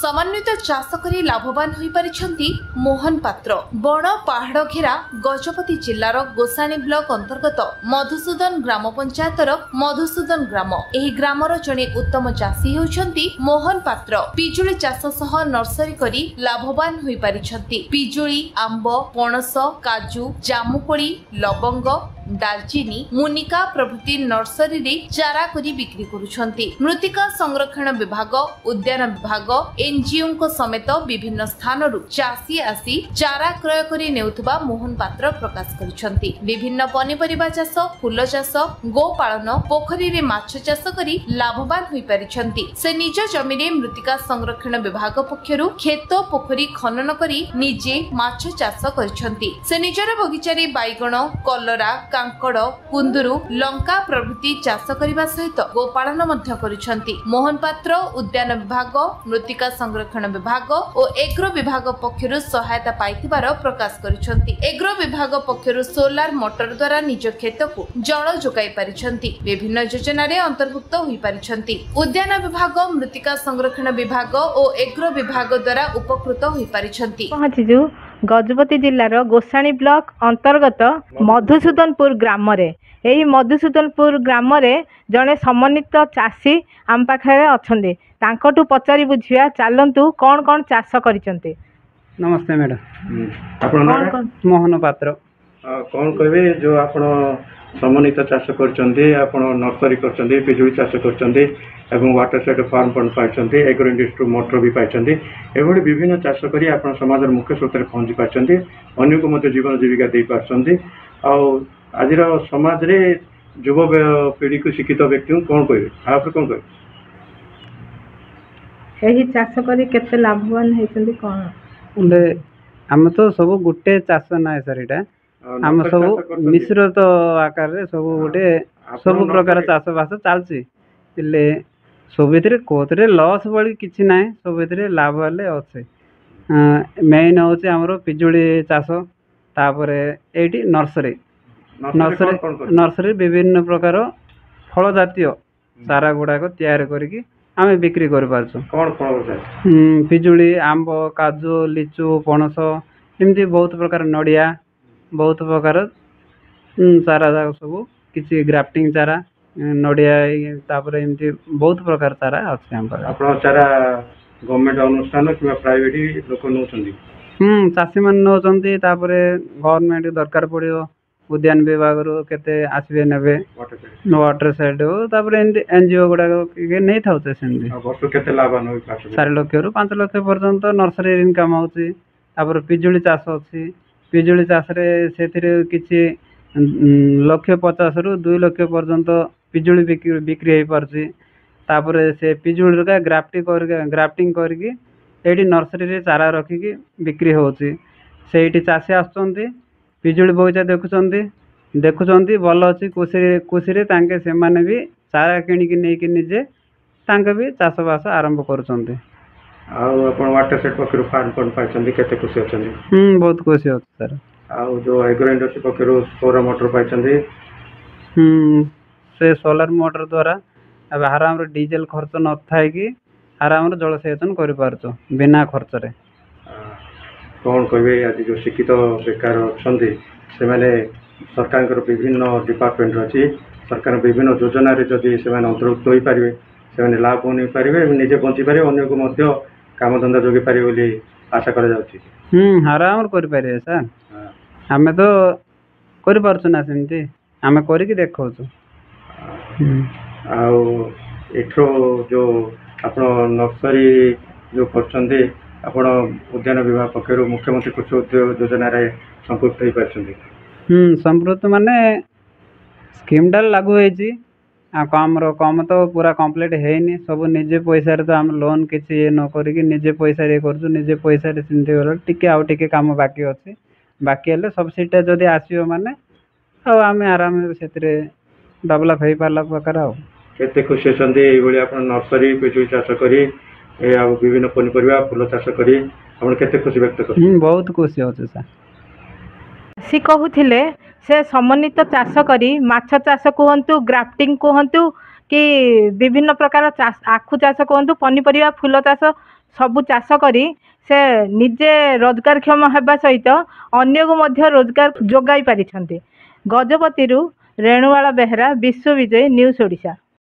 समन्वित चाष करी लाभवान होई परिछंती मोहन पात्र। बण पहाड़ घेरा गजपति जिल्लार गोसाणी ब्लॉक अंतर्गत मधुसूदन ग्राम पंचायतर मधुसूदन ग्राम। एही ग्रामर जणे उत्तम चाषी हेउछंती मोहन पात्र। पिजुली चाष सह नर्सरी करी लाभवान होई परिछंती। पिजुली, आंब, पणस, काजू, जामुकोली, लवंग, दालचीनी, मुनिका प्रभृति नर्सरी रे चारा करी बिक्री करुछंती। मृत्तिका संरक्षण विभाग, उद्यान विभाग, एनजीओ समेत विभिन्न स्थानरू चाषी आसी चारा क्रय करी नेउथबा मोहन पात्र प्रकाश करिछंती। विभिन्न पनिपरिबा चाष, फूल चाष, गोपालन, पोखरी रे माछ चाष करी लाभवान होई परिछंती। से निज जमी रे मृत्तिका संरक्षण विभाग पक्षरु खेत पोखरी खनन करी निजे माछ चाष करिछंती। से निजर बगीचा रे बैगण, कलरा, कांकड़, कुंदुरु, लंका प्रभृति चाष करने सहित गोपालन मध्य करिछंती। मोहन पात्र उद्यान विभाग, मृत्तिका संरक्षण विभाग और एग्रो विभाग पक्षरु सहायता पाइतिबार प्रकाश करिछंती। एग्रो विभाग पक्षरु सोलार मोटर द्वारा निज खेत को जल जोगाई परिछंती। विभिन्न योजना रे अंतर्भुक्त होई परिछंती। उद्यान विभाग, मृत्तिका संरक्षण विभाग और एग्रो विभाग द्वारा उपकृत होई परिछंती। गजपति जिल्लार गोसाणी ब्लॉक अंतर्गत मधुसूदनपुर ग्राम रे एही मधुसूदनपुर ग्राम रे जड़े समन्वित चाषी आम पाखे अच्छे तांकटू पचारि बुझिया चलतु कौन कौन चाष करिसेंते। नमस्ते मैडम। मोहन पात्र कौन कहे जो आप समन्वित चाष कर नर्सरी कर पिजुली चाष कर वाटर साइड फार्म फंड पाई एग्रो इंडस्ट्री मोटर भी पाई एभली विभिन्न चाष कर समाज मुख्य स्रोत पहुँची पार्टी अन्य को जीवन जीविका दे पार्टी आज समाज रे युव पीढ़ी को शिक्षित व्यक्ति कौन कहे आप कौन कहे यही चाष करी केते लाभवान हेचंदी कौन आम तो सब गोटे चाष ना सर इटा आम सब मिश्रित आकार रे सब गोटे सब प्रकार चाष बास चलची सब कोतरे लॉस बड़ी किसी ना सब लाभ वाले अच्छे मेन हूँ आमर पिजुली चाष तापर ये नर्सरी नर्सरी विभिन्न प्रकार फल जातीय चारा गुड़ाक तैयार करके आम बिक्री कर पिजुली, आंब, काजू, लिचु, पणस एमती बहुत प्रकार नड़िया बहुत प्रकार चारा सब किसी ग्राफ्टिंग चारा नड़िया तापर एमती बहुत प्रकार चारा अच्छे आपन चारा गवर्नमेंट अनुष्ठान कि प्राइवेट लोक नौचंदी चाषी मान नौचंदी तापर गवर्नमेंट दरकार पड़ो उद्यान विभाग रो केते आसबे नेबे वाटर साइड हो तापर एनजीओ गुडा नहीं था सेमती वर्ष केते लाभवान होई 4 लाख रु 5 लाख पर्यंत नर्सरी इनकम होची। तापर पिजुली चाष अछि पिजुली चाष रे सेथिरे किछि 1,50,000 रु 2 लाख पर्यंत पिजुली बिक्री हो पारछि। तापर से पिजुली का ग्राफ्टिंग करके एठी नर्सरी रे चारा रखिकी बिक्री होची। सेठी चाषी आछंती पिजुली बगीचा देखुंती भल अच्छी खुशी से माने भी चारा किणिकी नहीं निजे तांके भी चाष बास आरंभ करुछंती। वाटर सेट पक्षर फार्म फंड पाई केते खुशी अच्छे बहुत खुशी अच्छे सर। जो एग्रो इंडस्ट्री पक्षर सौर मोटर पाई से सोलार मोटर द्वारा अब आराम डीजेल खर्च न था कि आराम जलसेचन कर पारछो बिना खर्च रे। कौन कहे आज जो शिक्षित बेकार अच्छा से सरकार विभिन्न डिपार्टमेंट अच्छी सरकार विभिन्न योजना जदि से अंतर्भुक्त हो पारे से लाभ नहीं पारे निजे बंची पारे अन्य को काम धंदा जोगे पारे बोली आशा करा आराम कर पारे सर आम तो कर पारछु ना सेमती आम करके देखो एठो जो आप नर्सरी जो कर आपण उद्यान विभाग पक्षर मुख्यमंत्री कृषि योजना संपुक्त हो पार्टी संपुक्त माने स्कीम डाल लागू होमर कम तो पूरा कंप्लीट है सब निजे पैसा तो आम लोन किसी ये न करी निजे पैसा ये करजे पैसा सेमती गला टिके आउ टिके काम बाकी अच्छे बाकी हेल्ले सब्सिडी जदि आसो माने आम आराम से डेभलप हो पारा प्रकार केते खुशी अच्छा नर्सरी पिजुली चाष करी विभिन्न पनीपरिया फूल चाष करी केते खुशी व्यक्त कर बहुत खुशी अच्छे सर। सी कहूथिले से समन्वित चाष करी माछ चाष कहतु ग्राफ्टिंग कहतु कि विभिन्न प्रकार आखु चाष कहतु पनीपरिया फूल चाष ସବୁ ଚାଷ କରି ସେ ନିଜେ ରୋଜଗାରକ୍ଷମ ହେବା ସହିତ ଅନ୍ୟକୁ ମଧ୍ୟ ରୋଜଗାର ଯୋଗାଇ ପାରିଛନ୍ତି। ଗଜପତିରୁ ରେଣୁବାଳା ବେହେରା, ବିଶ୍ୱ ବିଜୟ, ନ୍ୟୁଜ୍ ଓଡ଼ିଶା।